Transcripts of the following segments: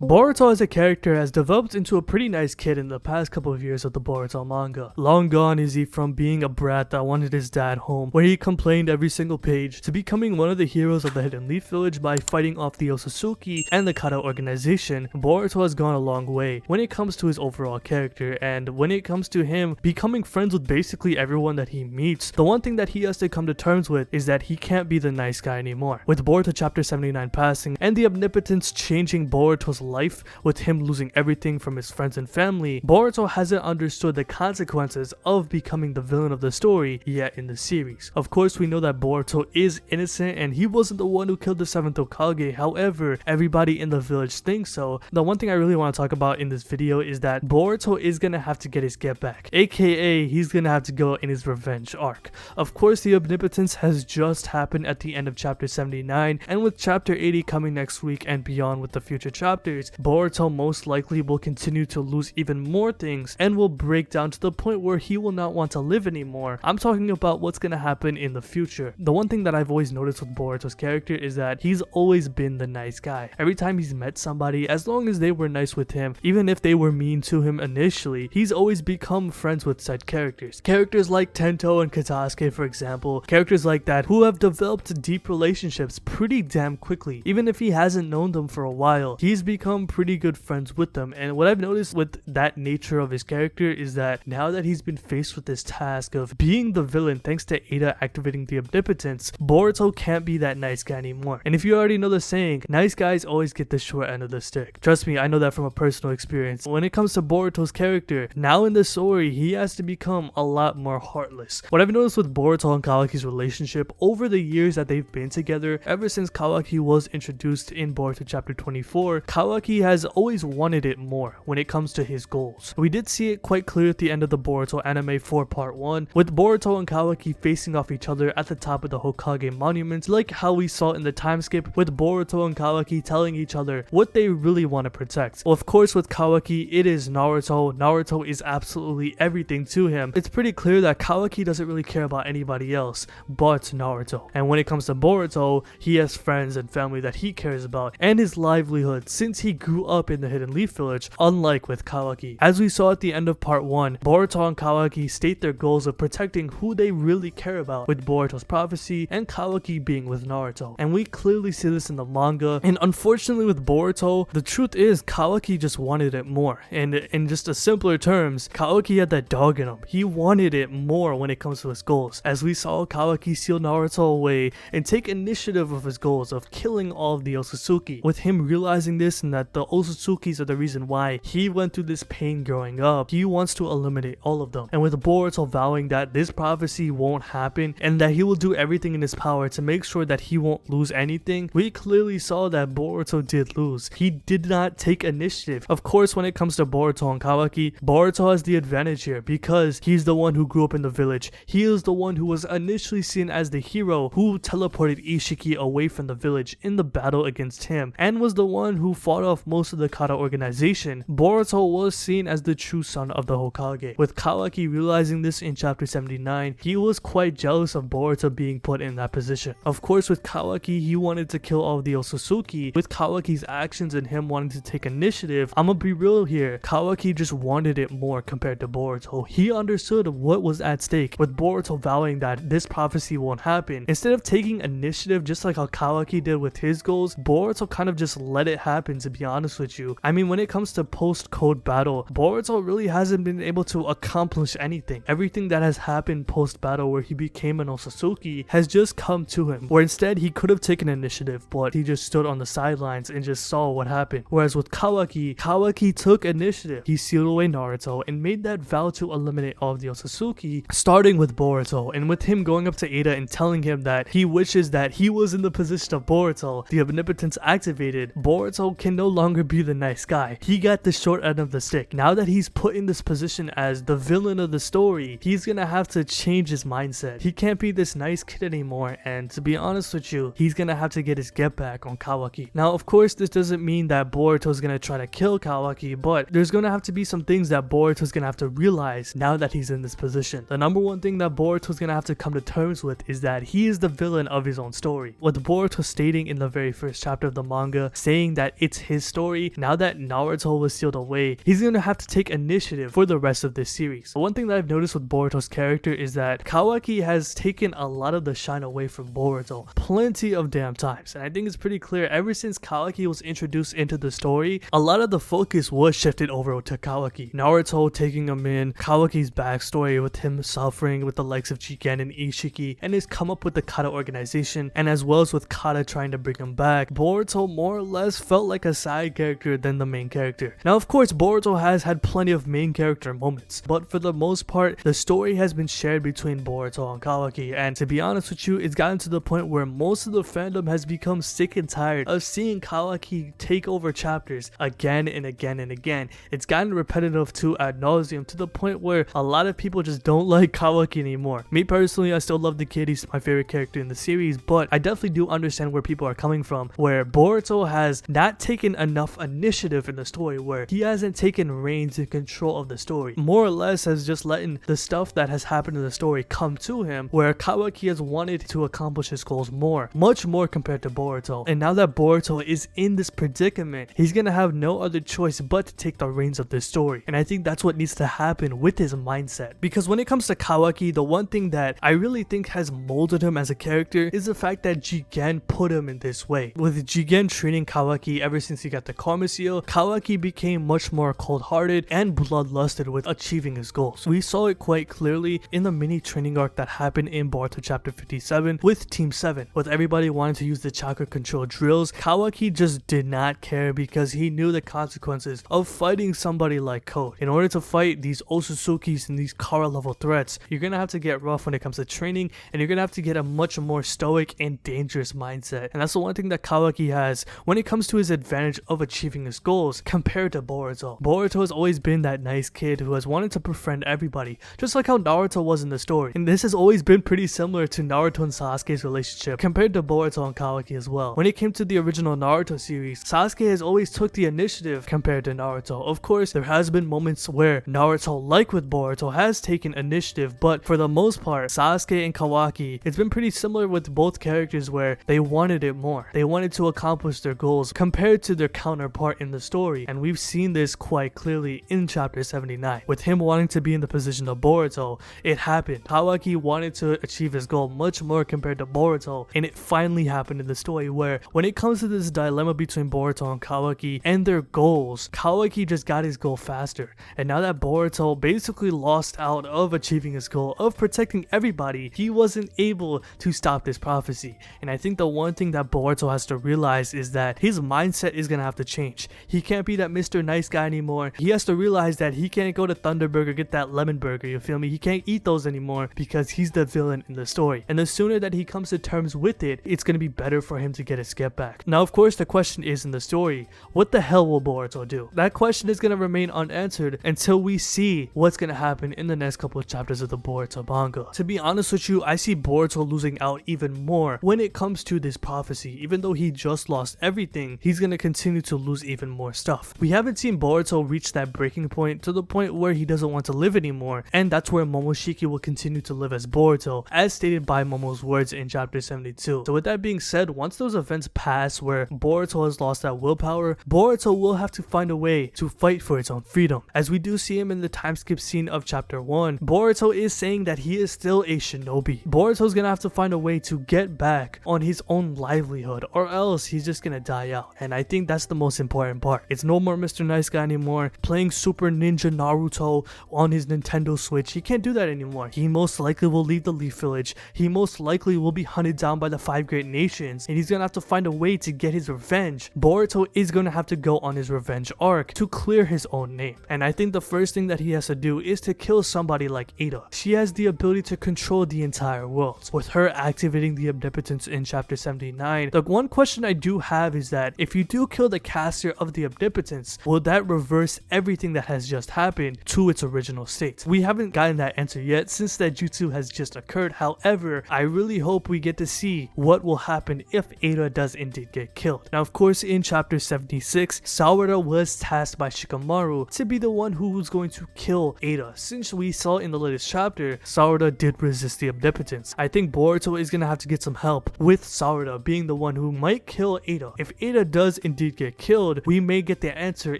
Boruto as a character has developed into a pretty nice kid in the past couple of years of the Boruto manga. Long gone is he from being a brat that wanted his dad home, where he complained every single page, to becoming one of the heroes of the Hidden Leaf Village by fighting off the Otsutsuki and the Kata organization. Boruto has gone a long way when it comes to his overall character, and when it comes to him becoming friends with basically everyone that he meets. The one thing that he has to come to terms with is that he can't be the nice guy anymore. With Boruto Chapter 79 passing and the omnipotence changing Boruto's life, with him losing everything from his friends and family, Boruto hasn't understood the consequences of becoming the villain of the story yet in the series. Of course, we know that Boruto is innocent and he wasn't the one who killed the 7th Hokage, however, everybody in the village thinks so. The one thing I really want to talk about in this video is that Boruto is gonna have to get his get back, aka he's gonna have to go in his revenge arc. Of course, the omnipotence has just happened at the end of chapter 79, and with chapter 80 coming next week and beyond with the future chapters, Boruto most likely will continue to lose even more things and will break down to the point where he will not want to live anymore. I'm talking about what's gonna happen in the future. The one thing that I've always noticed with Boruto's character is that he's always been the nice guy. Every time he's met somebody, as long as they were nice with him, even if they were mean to him initially, he's always become friends with said characters. Characters like Tento and Sasuke, for example, characters like that who have developed deep relationships pretty damn quickly. Even if he hasn't known them for a while, he's become pretty good friends with them. And what I've noticed with that nature of his character is that now that he's been faced with this task of being the villain thanks to Eida activating the omnipotence, Boruto can't be that nice guy anymore. And if you already know the saying, nice guys always get the short end of the stick. Trust me, I know that from a personal experience. When it comes to Boruto's character, now in the story, he has to become a lot more heartless. What I've noticed with Boruto and Kawaki's relationship over the years that they've been together, ever since Kawaki was introduced in Boruto Chapter 24, Kawaki has always wanted it more when it comes to his goals. We did see it quite clear at the end of the Boruto anime 4 part 1, with Boruto and Kawaki facing off each other at the top of the Hokage monument, like how we saw in the time skip with Boruto and Kawaki telling each other what they really want to protect. Well, of course, with Kawaki, it is Naruto. Naruto is absolutely everything to him. It's pretty clear that Kawaki doesn't really care about anybody else but Naruto. And when it comes to Boruto, he has friends and family that he cares about, and his livelihood since he grew up in the Hidden Leaf Village, unlike with Kawaki. As we saw at the end of part 1, Boruto and Kawaki state their goals of protecting who they really care about, with Boruto's prophecy and Kawaki being with Naruto. And we clearly see this in the manga, and unfortunately with Boruto, the truth is Kawaki just wanted it more. And in just a simpler terms, Kawaki had that dog in him. He wanted it more when it comes to his goals. As we saw Kawaki seal Naruto away and take initiative of his goals of killing all of the Otsutsuki. With him realizing this and that the Otsutsukis are the reason why he went through this pain growing up, he wants to eliminate all of them. And with Boruto vowing that this prophecy won't happen and that he will do everything in his power to make sure that he won't lose anything, we clearly saw that Boruto did lose. He did not take initiative. Of course, when it comes to Boruto and Kawaki, Boruto has the advantage here because he's the one who grew up in the village. He is the one who was initially seen as the hero who teleported Ishiki away from the village in the battle against him and was the one who fought off most of the Kata organization. Boruto was seen as the true son of the Hokage. With Kawaki realizing this in chapter 79, he was quite jealous of Boruto being put in that position. Of course, with Kawaki, he wanted to kill all of the Otsutsuki. With Kawaki's actions and him wanting to take initiative, I'ma be real here, Kawaki just wanted it more compared to Boruto. He understood what was at stake. With Boruto vowing that this prophecy won't happen, instead of taking initiative just like how Kawaki did with his goals, Boruto kind of just let it happen, to be honest with you. I mean, when it comes to post-code battle, Boruto really hasn't been able to accomplish anything. Everything that has happened post-battle where he became an Otsutsuki has just come to him, where instead he could have taken initiative, but he just stood on the sidelines and just saw what happened. Whereas with Kawaki, Kawaki took initiative. He sealed away Naruto and made that vow to eliminate all of the Otsutsuki, starting with Boruto. And with him going up to Eida and telling him that he wishes that he was in the position of Boruto, the omnipotence activated, Boruto can no longer be the nice guy. He got the short end of the stick. Now that he's put in this position as the villain of the story, he's gonna have to change his mindset. He can't be this nice kid anymore, and to be honest with you, he's gonna have to get his get back on Kawaki. Now, of course, this doesn't mean that Boruto's gonna try to kill Kawaki, but there's gonna have to be some things that Boruto's gonna have to realize now that he's in this position. The number one thing that Boruto's gonna have to come to terms with is that he is the villain of his own story. With Boruto stating in the very first chapter of the manga, saying that it's his story, now that Naruto was sealed away, he's gonna have to take initiative for the rest of this series. One thing that I've noticed with Boruto's character is that Kawaki has taken a lot of the shine away from Boruto plenty of damn times, and I think it's pretty clear ever since Kawaki was introduced into the story, a lot of the focus was shifted over to Kawaki. Naruto taking him in, Kawaki's backstory with him suffering with the likes of Jigen and Ishiki, and his come up with the Kata organization, and as well as with Kata trying to bring him back, Boruto more or less felt like a side character than the main character. Now of course Boruto has had plenty of main character moments, but for the most part the story has been shared between Boruto and Kawaki, and to be honest with you, it's gotten to the point where most of the fandom has become sick and tired of seeing Kawaki take over chapters again and again and again. It's gotten repetitive to ad nauseum, to the point where a lot of people just don't like Kawaki anymore. Me personally, I still love the kid, he's my favorite character in the series, but I definitely do understand where people are coming from, where Boruto has not taken enough initiative in the story, where he hasn't taken reins and control of the story, more or less has just letting the stuff that has happened in the story come to him, where Kawaki has wanted to accomplish his goals much more compared to Boruto. And now that Boruto is in this predicament, he's gonna have no other choice but to take the reins of this story, and I think that's what needs to happen with his mindset. Because when it comes to Kawaki, the one thing that I really think has molded him as a character is the fact that Jigen put him in this way. With Jigen treating Kawaki ever since he got the Karma Seal, Kawaki became much more cold-hearted and bloodlusted with achieving his goals. We saw it quite clearly in the mini training arc that happened in Boruto Chapter 57 with Team 7. With everybody wanting to use the chakra control drills, Kawaki just did not care because he knew the consequences of fighting somebody like Code. In order to fight these Otsutsuki's and these Kara level threats, you're gonna have to get rough when it comes to training, and you're gonna have to get a much more stoic and dangerous mindset. And that's the one thing that Kawaki has when it comes to his advantage of achieving his goals compared to Boruto. Boruto has always been that nice kid who has wanted to befriend everybody, just like how Naruto was in the story. And this has always been pretty similar to Naruto and Sasuke's relationship compared to Boruto and Kawaki as well. When it came to the original Naruto series, Sasuke has always took the initiative compared to Naruto. Of course, there has been moments where Naruto, like with Boruto, has taken initiative, but for the most part, Sasuke and Kawaki, it's been pretty similar with both characters where they wanted it more. They wanted to accomplish their goals compared to their counterpart in the story, and we've seen this quite clearly in Chapter 79. With him wanting to be in the position of Boruto, it happened. Kawaki wanted to achieve his goal much more compared to Boruto, and it finally happened in the story where when it comes to this dilemma between Boruto and Kawaki and their goals, Kawaki just got his goal faster, and now that Boruto basically lost out of achieving his goal of protecting everybody, he wasn't able to stop this prophecy. And I think the one thing that Boruto has to realize is that his mindset is gonna have to change. He can't be that Mr. Nice Guy anymore. He has to realize that he can't go to Thunderburger, get that lemon burger, you feel me? He can't eat those anymore because he's the villain in the story. And the sooner that he comes to terms with it, it's gonna be better for him to get his get back. Now of course the question is in the story, what the hell will Boruto do? That question is gonna remain unanswered until we see what's gonna happen in the next couple of chapters of the Boruto manga. To be honest with you, I see Boruto losing out even more when it comes to this prophecy. Even though he just lost everything, he's gonna continue to lose even more stuff. We haven't seen Boruto reach that breaking point to the point where he doesn't want to live anymore, and that's where Momoshiki will continue to live as Boruto, as stated by Momo's words in Chapter 72. So with that being said, once those events pass where Boruto has lost that willpower, Boruto will have to find a way to fight for its own freedom. As we do see him in the time skip scene of Chapter 1, Boruto is saying that he is still a shinobi. Boruto's gonna have to find a way to get back on his own livelihood, or else he's just gonna die out. And I think that's the most important part. It's no more Mr. Nice Guy anymore, playing Super Ninja Naruto on his Nintendo Switch. He can't do that anymore. He most likely will leave the Leaf Village. He most likely will be hunted down by the 5 Great Nations, and he's gonna have to find a way to get his revenge. Boruto is gonna have to go on his revenge arc to clear his own name. And I think the first thing that he has to do is to kill somebody like Eida. She has the ability to control the entire world. With her activating the omnipotence in Chapter 79, the one question I do have is that if you do kill the caster of the omnipotence, will that reverse everything that has just happened to its original state? We haven't gotten that answer yet since that jutsu has just occurred. However, I really hope we get to see what will happen if Eida does indeed get killed. Now of course in Chapter 76, Sarada was tasked by Shikamaru to be the one who was going to kill Eida. Since we saw in the latest chapter, Sarada did resist the omnipotence. I think Boruto is gonna have to get some help with Sarada being the one who might kill Eida. If Eida does indeed indeed get killed, we may get the answer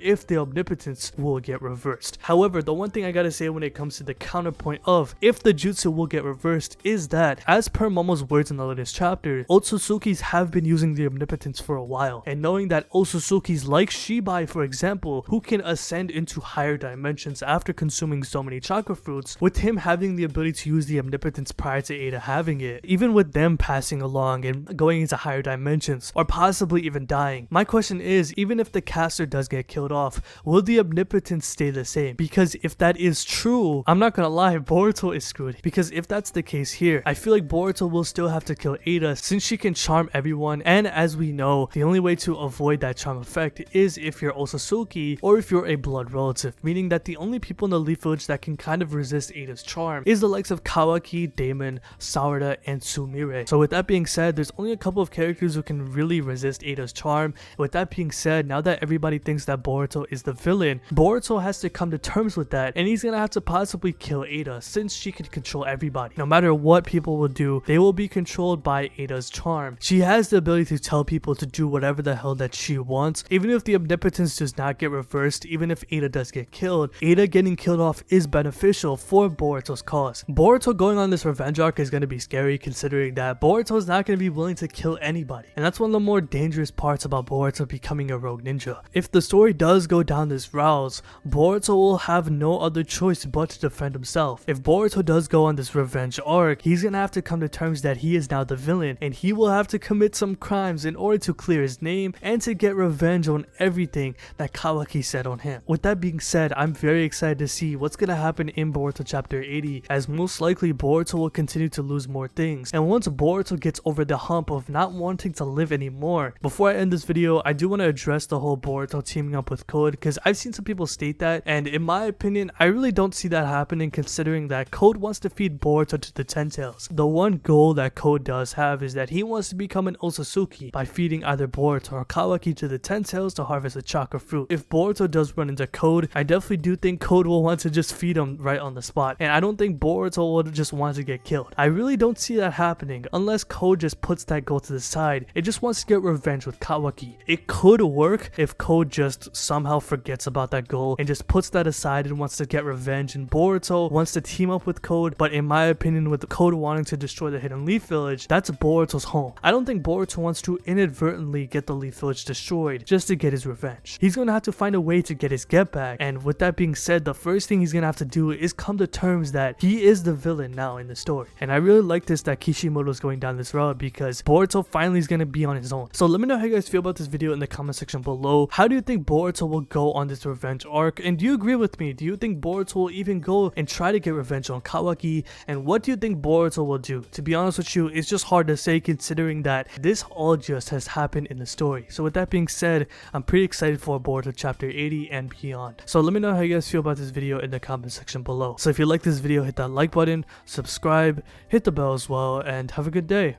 if the omnipotence will get reversed. However, the one thing I gotta say when it comes to the counterpoint of if the jutsu will get reversed is that, as per Momo's words in the latest chapter, Otsutsukis have been using the omnipotence for a while, and knowing that Otsutsukis like Shibai, for example, who can ascend into higher dimensions after consuming so many chakra fruits, with him having the ability to use the omnipotence prior to Eida having it, even with them passing along and going into higher dimensions, or possibly even dying, my question is, even if the caster does get killed off, will the omnipotence stay the same? Because if that is true, I'm not gonna lie, Boruto is screwed. Because if that's the case here, I feel like Boruto will still have to kill Eida since she can charm everyone, and as we know, the only way to avoid that charm effect is if you're Osatsuki or if you're a blood relative, meaning that the only people in the Leaf Village that can kind of resist Eida's charm is the likes of Kawaki, Damon, Sarada, and Sumire. So with that being said, there's only a couple of characters who can really resist Eida's charm. With that being said, now that everybody thinks that Boruto is the villain, Boruto has to come to terms with that, and he's gonna have to possibly kill Eida since she can control everybody. No matter what people will do, they will be controlled by Eida's charm. She has the ability to tell people to do whatever the hell that she wants. Even if the omnipotence does not get reversed, even if Eida does get killed, Eida getting killed off is beneficial for Boruto's cause. Boruto going on this revenge arc is going to be scary, considering that Boruto is not going to be willing to kill anybody, and that's one of the more dangerous parts about Boruto becoming a rogue ninja. If the story does go down this route, Boruto will have no other choice but to defend himself. If Boruto does go on this revenge arc, he's gonna have to come to terms that he is now the villain, and he will have to commit some crimes in order to clear his name and to get revenge on everything that Kawaki said on him. With that being said, I'm very excited to see what's gonna happen in Boruto Chapter 80, as most likely Boruto will continue to lose more things, and once Boruto gets over the hump of not wanting to live anymore. Before I end this video, I do want to address the whole Boruto teaming up with Code, because I've seen some people state that, and in my opinion, I really don't see that happening, considering that Code wants to feed Boruto to the Ten Tails. The one goal that Code does have is that he wants to become an Osatsuki by feeding either Boruto or Kawaki to the Ten Tails to harvest a chakra fruit. If Boruto does run into Code, I definitely do think Code will want to just feed him right on the spot, and I don't think Boruto will just want to get killed. I really don't see that happening unless Code just puts that goal to the side. It just wants to get revenge with Kawaki. It could work if Code just somehow forgets about that goal and just puts that aside and wants to get revenge, and Boruto wants to team up with Code, but in my opinion, with Code wanting to destroy the Hidden Leaf Village, that's Boruto's home. I don't think Boruto wants to inadvertently get the Leaf Village destroyed just to get his revenge. He's gonna have to find a way to get his get back, and with that being said, the first thing he's gonna have to do is come to terms that he is the villain now in the story. And I really like this that Kishimoto's going down this route, because Boruto finally is gonna be on his own. So let me know how you guys feel about this video in the comment section below. How do you think Boruto will go on this revenge arc, and do you agree with me? Do you think Boruto will even go and try to get revenge on Kawaki, and what do you think Boruto will do? To be honest with you, it's just hard to say, considering that this all just has happened in the story. So with that being said, I'm pretty excited for Boruto Chapter 80 and beyond. So let me know how you guys feel about this video in the comment section below. So if you like this video, hit that like button, subscribe, hit the bell as well, and have a good day.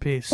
Peace.